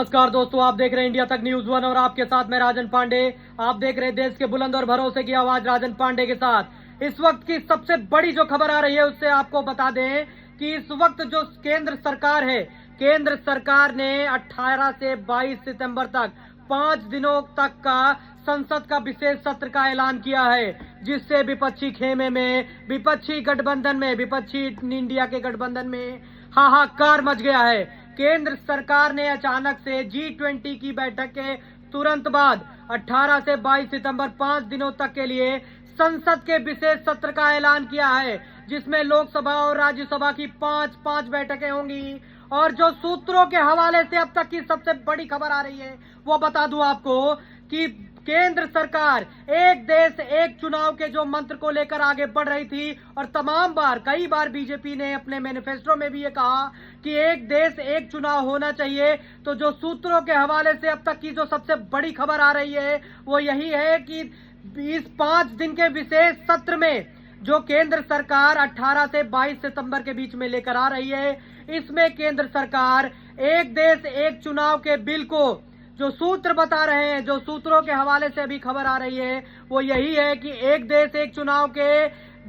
नमस्कार दोस्तों, आप देख रहे हैं इंडिया तक न्यूज वन और आपके साथ मैं राजन पांडे। आप देख रहे हैं देश के बुलंद और भरोसे की आवाज राजन पांडे के साथ। इस वक्त की सबसे बड़ी जो खबर आ रही है उससे आपको बता दें कि इस वक्त जो केंद्र सरकार है, केंद्र सरकार ने 18 से 22 सितंबर तक 5 दिनों तक का संसद का विशेष सत्र का ऐलान किया है, जिससे विपक्षी खेमे में, विपक्षी गठबंधन में, विपक्षी इंडिया के गठबंधन में हाहाकार मच गया है। केंद्र सरकार ने अचानक से G20 की बैठक के तुरंत बाद 18 से 22 सितंबर 5 दिनों तक के लिए संसद के विशेष सत्र का ऐलान किया है, जिसमें लोकसभा और राज्यसभा की 5-5 बैठकें होंगी। और जो सूत्रों के हवाले से अब तक की सबसे बड़ी खबर आ रही है वो बता दूं आपको कि केंद्र सरकार एक देश एक चुनाव के जो मंत्र को लेकर आगे बढ़ रही थी और कई बार बीजेपी ने अपने मैनिफेस्टो में भी ये कहा कि एक देश एक चुनाव होना चाहिए। तो जो सूत्रों के हवाले से अब तक की जो सबसे बड़ी खबर आ रही है वो यही है कि इस 5 दिन के विशेष सत्र में जो केंद्र सरकार 18 से 22 सितंबर के बीच में लेकर आ रही है, इसमें केंद्र सरकार एक देश एक चुनाव के बिल को जो सूत्र बता रहे हैं, जो सूत्रों के हवाले से अभी खबर आ रही है वो यही है कि एक देश एक चुनाव के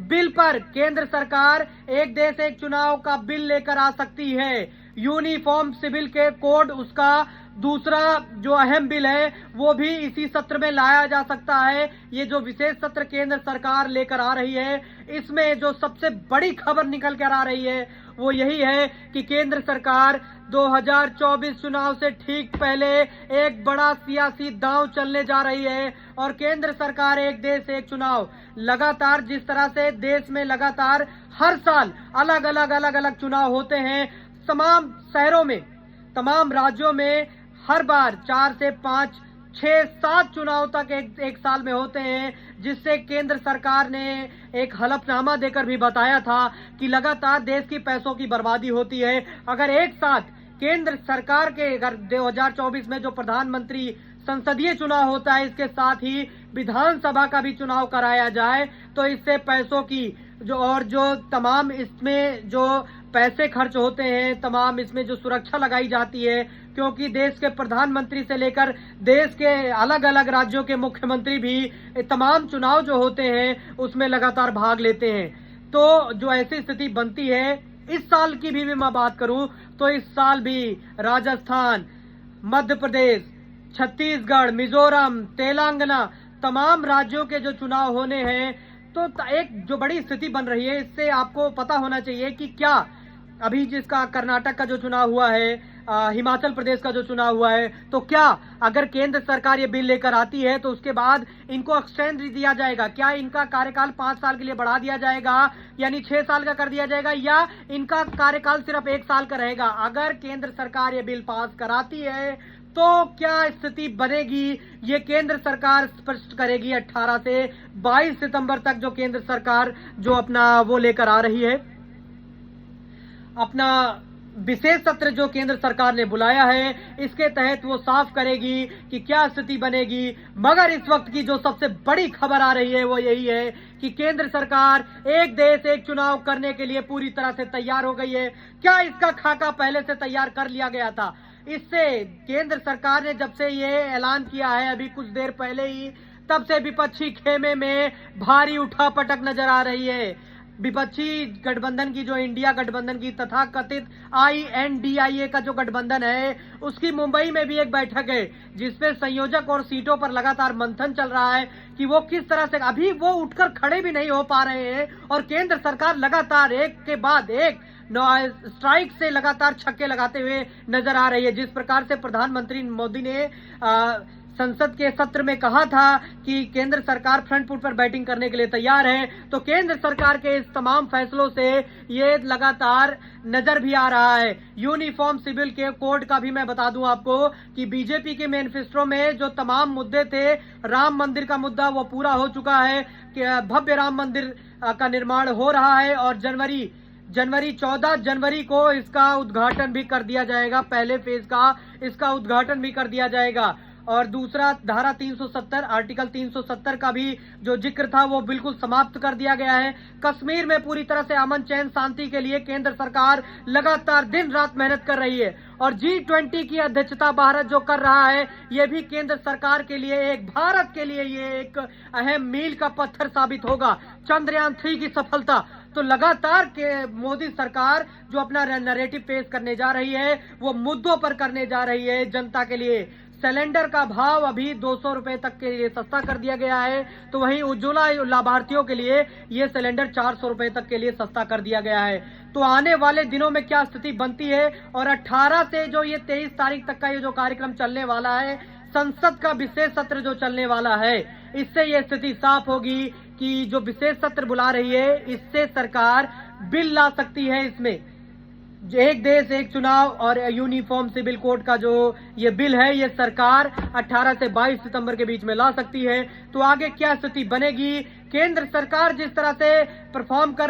बिल पर केंद्र सरकार एक देश एक चुनाव का बिल लेकर आ सकती है। यूनिफॉर्म सिविल के कोड, उसका दूसरा जो अहम बिल है वो भी इसी सत्र में लाया जा सकता है। ये जो विशेष सत्र केंद्र सरकार लेकर आ रही है, इसमें जो सबसे बड़ी खबर निकल कर आ रही है वो यही है कि केंद्र सरकार 2024 चुनाव से ठीक पहले एक बड़ा सियासी दांव चलने जा रही है। और केंद्र सरकार एक देश एक चुनाव, लगातार जिस तरह से देश में लगातार हर साल अलग अलग चुनाव होते हैं, तमाम शहरों में, तमाम राज्यों में हर बार 4 से 5, 6, 7 चुनाव तक एक साल में होते हैं, जिससे केंद्र सरकार ने एक हलफनामा देकर भी बताया था कि लगातार देश की पैसों की बर्बादी होती है। अगर एक साथ केंद्र सरकार के, अगर 2024 में जो प्रधानमंत्री संसदीय चुनाव होता है, इसके साथ ही विधानसभा का भी चुनाव कराया जाए तो इससे पैसों की जो तमाम इसमें जो पैसे खर्च होते हैं, तमाम इसमें जो सुरक्षा लगाई जाती है, क्योंकि देश के प्रधानमंत्री से लेकर देश के अलग अलग राज्यों के मुख्यमंत्री भी तमाम चुनाव जो होते हैं उसमें लगातार भाग लेते हैं। तो जो ऐसी स्थिति बनती है, इस साल की भी मैं बात करूं तो इस साल भी राजस्थान, मध्य प्रदेश, छत्तीसगढ़, मिजोरम, तेलंगाना, तमाम राज्यों के जो चुनाव होने हैं, तो एक जो बड़ी स्थिति बन रही है, इससे आपको पता होना चाहिए कि क्या अभी जिसका कर्नाटक का जो चुनाव हुआ है, हिमाचल प्रदेश का जो चुनाव हुआ है, तो क्या अगर केंद्र सरकार ये बिल लेकर आती है तो उसके बाद इनको एक्सटेंड दिया जाएगा? क्या इनका कार्यकाल 5 साल के लिए बढ़ा दिया जाएगा, यानी 6 साल का कर दिया जाएगा, या इनका कार्यकाल सिर्फ 1 साल का रहेगा? अगर केंद्र सरकार ये बिल पास कराती है तो क्या स्थिति बनेगी, ये केंद्र सरकार स्पष्ट करेगी। 18 से 22 सितंबर तक जो केंद्र सरकार जो अपना वो लेकर आ रही है, अपना विशेष सत्र जो केंद्र सरकार ने बुलाया है, इसके तहत वो साफ करेगी कि क्या स्थिति बनेगी। मगर इस वक्त की जो सबसे बड़ी खबर आ रही है वो यही है कि केंद्र सरकार एक देश एक चुनाव करने के लिए पूरी तरह से तैयार हो गई है। क्या इसका खाका पहले से तैयार कर लिया गया था? इससे केंद्र सरकार ने जब से ये ऐलान किया है अभी कुछ देर पहले ही, तब से विपक्षी खेमे में भारी उठापटक नजर आ रही है। विपक्षी गठबंधन की, जो इंडिया गठबंधन की तथाकथित INDIA का जो गठबंधन है, उसकी मुंबई में भी एक बैठक है जिसपे संयोजक और सीटों पर लगातार मंथन चल रहा है कि वो किस तरह से, अभी वो उठकर खड़े भी नहीं हो पा रहे हैं और केंद्र सरकार लगातार एक के बाद एक स्ट्राइक से लगातार छक्के लगाते हुए नजर आ रही है। जिस प्रकार से प्रधानमंत्री मोदी ने संसद के सत्र में कहा था कि केंद्र सरकार फ्रंट फुट पर बैटिंग करने के लिए तैयार है, तो केंद्र सरकार के इस तमाम फैसलों से ये लगातार नजर भी आ रहा है। यूनिफॉर्म सिविल के कोड का भी मैं बता दूं आपको कि बीजेपी के मैनिफेस्टो में जो तमाम मुद्दे थे, राम मंदिर का मुद्दा वो पूरा हो चुका है कि भव्य राम मंदिर का निर्माण हो रहा है और 14 जनवरी को इसका उद्घाटन भी कर दिया जाएगा। पहले फेज का इसका उद्घाटन भी कर दिया जाएगा। और दूसरा धारा 370 आर्टिकल 370 का भी जो जिक्र था वो बिल्कुल समाप्त कर दिया गया है। कश्मीर में पूरी तरह से अमन चैन शांति के लिए केंद्र सरकार लगातार दिन रात मेहनत कर रही है और G20 की अध्यक्षता भारत जो कर रहा है ये भी केंद्र सरकार के लिए भारत के लिए ये एक अहम मील का पत्थर साबित होगा। चंद्रयान 3 की सफलता तो लगातार के मोदी सरकार जो अपना नैरेटिव पेश करने जा रही है वो मुद्दों पर करने जा रही है जनता के लिए। सिलेंडर का भाव अभी 200 रुपए तक के लिए सस्ता कर दिया गया है, तो वहीं उज्ज्वला लाभार्थियों के लिए ये सिलेंडर 400 रुपए तक के लिए सस्ता कर दिया गया है। तो आने वाले दिनों में क्या स्थिति बनती है और 18 से जो ये 23 तारीख तक का ये जो कार्यक्रम चलने वाला है, संसद का विशेष सत्र जो चलने वाला है, इससे ये स्थिति साफ होगी कि जो विशेष सत्र बुला रही है इससे सरकार बिल ला सकती है। इसमें एक देश एक चुनाव और यूनिफॉर्म सिविल कोड का जो ये बिल है ये सरकार 18 से 22 सितंबर के बीच में ला सकती है। तो आगे क्या स्थिति बनेगी, केंद्र सरकार जिस तरह से परफॉर्म कर